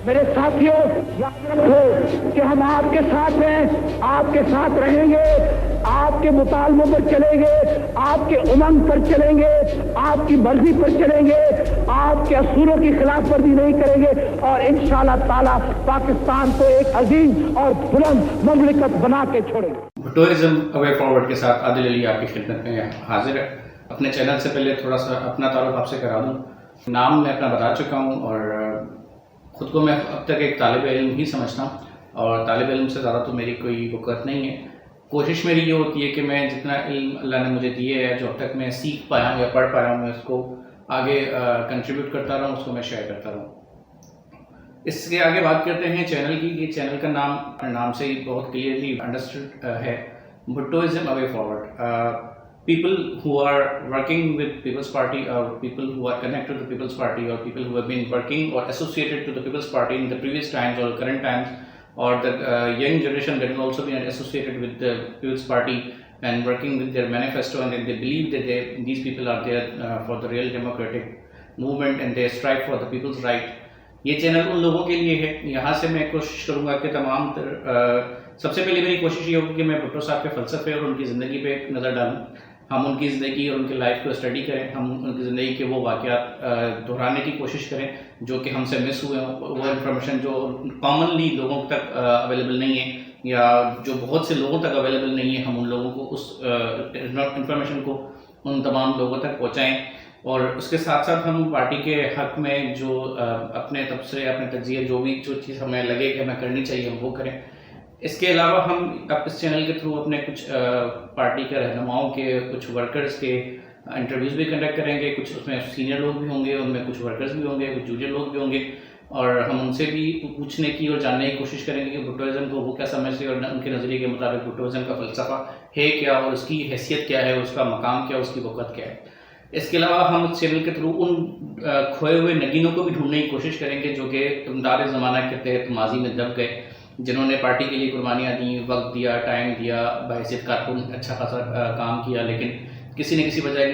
میرے ساتھیوں یاد رکھو کہ ہم آپ کے ساتھ ہیں، آپ کے ساتھ رہیں گے، آپ کے مطالبوں پر چلیں گے، آپ کے امنگ پر چلیں گے، آپ کی مرضی پر چلیں گے، آپ کے اصولوں کی خلاف ورزی نہیں کریں گے، اور انشاءاللہ تعالی پاکستان کو ایک عظیم اور بلند مملکت بنا کے چھوڑیں گے۔ بھٹوازم اوے فارورڈ کے ساتھ عادل علی آپ کی خدمت میں حاضر ہے۔ اپنے چینل سے پہلے تھوڑا سا اپنا تعارف آپ سے کرا دوں۔ نام میں اپنا بتا چکا ہوں، اور خود کو میں اب تک ایک طالب علم ہی سمجھتا ہوں، اور طالب علم سے زیادہ تو میری کوئی وقت نہیں ہے۔ کوشش میری یہ ہوتی ہے کہ میں جتنا علم اللہ نے مجھے دیے ہے، جو اب تک میں سیکھ پایا ہوں یا پڑھ پایا ہوں، میں اس کو آگے کنٹریبیوٹ کرتا رہوں، اس کو میں شیئر کرتا رہوں۔ اس کے آگے بات کرتے ہیں چینل کی۔ یہ چینل کا نام سے ہی بہت کلیئرلی انڈرسٹوڈ ہے، بھٹوازم اوے forward. People who are working with People's Party, or people who are connected to the People's Party, or people who have been working or associated to the People's Party in the previous times or current times, or the young generation that will also be associated with the People's Party and working with their manifesto, and they believe that these people are there for the real democratic movement and they strive for the people's right. یہ channel ان لوگوں کے لیے ہے۔ یہاں سے میں کوشش کروں گا کہ تمام سب سے پہلے میری کوشش یہ ہوگی کہ میں بھٹو صاحب کے فلسفے اور ان کی زندگی پہ ایک نظر ڈالوں، ہم ان کی زندگی اور ان کی لائف کو اسٹڈی کریں، ہم ان کی زندگی کے وہ واقعات دہرانے کی کوشش کریں جو کہ ہم سے مس ہوئے ہوں، وہ انفارمیشن جو کامنلی لوگوں تک اویلیبل نہیں ہے یا جو بہت سے لوگوں تک اویلیبل نہیں ہے، ہم ان لوگوں کو اس انفارمیشن کو ان تمام لوگوں تک پہنچائیں۔ اور اس کے ساتھ ساتھ ہم پارٹی کے حق میں جو اپنے تبصرے، اپنے تجزیے، جو چیز ہمیں لگے کہ ہمیں کرنی چاہیے ہم وہ کریں۔ اس کے علاوہ ہم اب اس چینل کے تھرو اپنے کچھ پارٹی کے رہنماؤں کے، کچھ ورکرز کے انٹرویوز بھی کنڈکٹ کریں گے۔ کچھ اس میں سینئر لوگ بھی ہوں گے، ان میں کچھ ورکرز بھی ہوں گے، کچھ جونیئر لوگ بھی ہوں گے، اور ہم ان سے بھی پوچھنے کی اور جاننے کی کوشش کریں گے کہ بھٹوازم کو وہ کیا سمجھتے ہیں، اور ان کے نظریے کے مطابق بھٹوازم کا فلسفہ ہے کیا، اور اس کی حیثیت کیا ہے، اس کا مقام کیا، اس کی وقت کیا ہے۔ اس کے علاوہ ہم اس چینل کے تھرو ان کھوئے ہوئے نگینوں کو بھی ڈھونڈنے کی کوشش کریں گے جو کہ امداد زمانہ کے تحت ماضی میں دب گئے، جنہوں نے پارٹی کے لیے قربانیاں دیں، وقت دیا، ٹائم دیا، بحیثیت کارکن اچھا خاصا کام کیا، لیکن کسی نہ کسی وجہ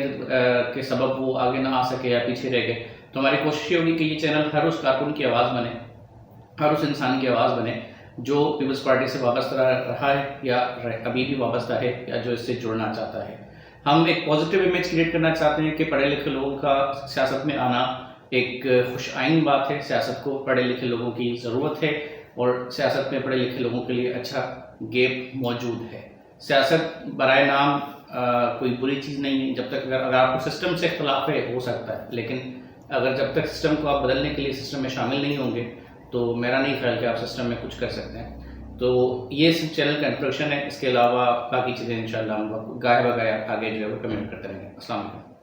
کے سبب وہ آگے نہ آ سکے یا پیچھے رہ گئے۔ تو ہماری کوشش یہ ہوگی کہ یہ چینل ہر اس کارکن کی آواز بنے، ہر اس انسان کی آواز بنے جو پیپلز پارٹی سے وابستہ رہا ہے یا ابھی بھی وابستہ ہے یا جو اس سے جڑنا چاہتا ہے۔ ہم ایک پازیٹیو امیج کریٹ کرنا چاہتے ہیں کہ پڑھے لکھے لوگوں کا سیاست میں آنا ایک خوش آئند بات ہے۔ سیاست کو پڑھے لکھے لوگوں کی ضرورت ہے، اور سیاست میں پڑھے لکھے لوگوں کے لیے اچھا گیپ موجود ہے۔ سیاست برائے نام کوئی بری چیز نہیں ہے، جب تک اگر آپ کو سسٹم سے اختلاف ہے ہو سکتا ہے، لیکن اگر جب تک سسٹم کو آپ بدلنے کے لیے سسٹم میں شامل نہیں ہوں گے تو میرا نہیں خیال کہ آپ سسٹم میں کچھ کر سکتے ہیں۔ تو یہ صرف چینل کا انٹروڈکشن ہے، اس کے علاوہ باقی چیزیں انشاءاللہ ہم گاہے بگاہے آگے جو ہے وہ کمنٹ کرتے رہیں گے۔ السلام علیکم۔